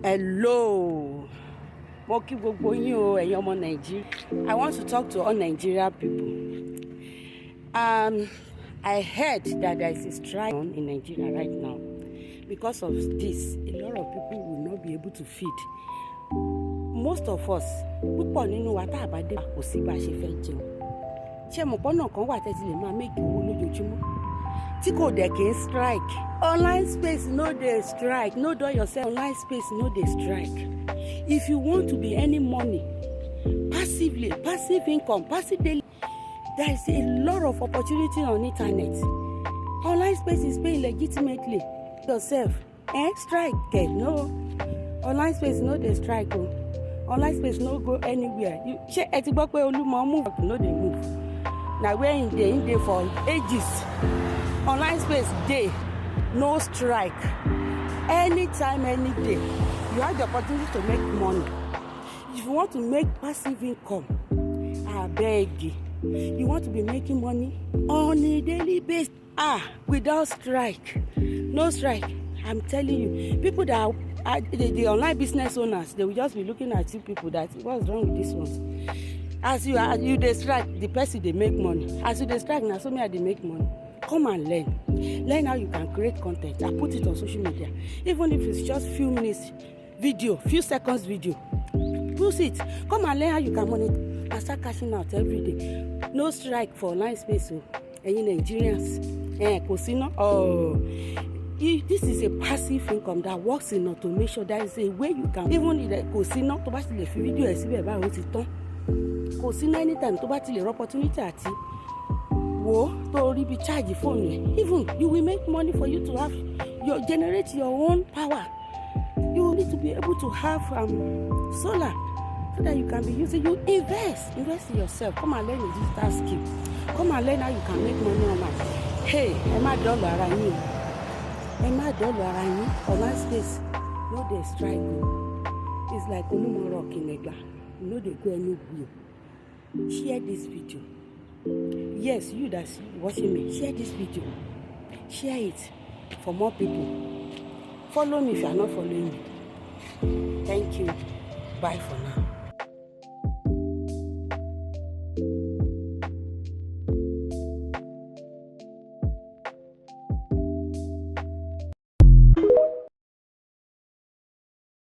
Hello, mo kí gbogbo yín o, ẹ̀yin ọmọ Nigeria. I want to talk to all Nigeria people. I heard that there is a strike in Nigeria right now. Because of this, a lot of people will not be able to feed. Most of us, púpọ̀ nínú wa tá a bá dé kò sí bá a ṣe fẹ́ jẹun. Ṣé mo pọ́n náà kan wà tẹ́tí lè máa make owó lójoojúmọ́? Tí kò dẹ̀ kí n strike. Online space no dey strike. No do yourself. Online space no dey strike. If you want to be earning money passively, passive income, passive daily, there is a lot of opportunity on internet. Online space is paying legitimately. Yourself, strike get no. Online space no dey strike o. Online space no go anywhere. Ṣé ẹ ti gbọ́ pé Olúmọ move no dey move? Na where im dey for ages. Online space dey, no strike. Anytime, any day, you have the opportunity to make money. If you want to make passive income, I beg you. You want to be making money on a daily basis. Without strike, no strike. I'm telling you, people that are the online business owners, they will just be looking at you people that what's wrong with this one. As you dey strike, the person they make money. As you dey strike, now so many they make money. Come and learn how you can create content and put it on social media. Even if it's just few minutes video, few seconds video, post it. Come and learn how you can monetize and start cashing out every day. No strike for online space. Any Nigerians, this is a passive income that works in automation. There is a way you can even if kosino to bá ti lè fi video ẹ síbẹ̀ báyìí ó ti tán. Kosino anytime to bá ti lè rí opportunity àti wo to be charge phone. Even you will make money for you to have generate your own power. You need to be able to have solar so that you can be using. You invest in yourself. Come and learn a digital skill. Come and learn how you can make money online. Hey, ẹ má dọ́lù ara yín. Ẹ má dọ́lù ara yín. Online space no dey strike o. It's like Olúmọ rock in Egba. No dey go anywhere. Share this video. Yes, you that's watching me, share this video. Share it for more people. Follow me if you are not following me. Thank you. Bye for now.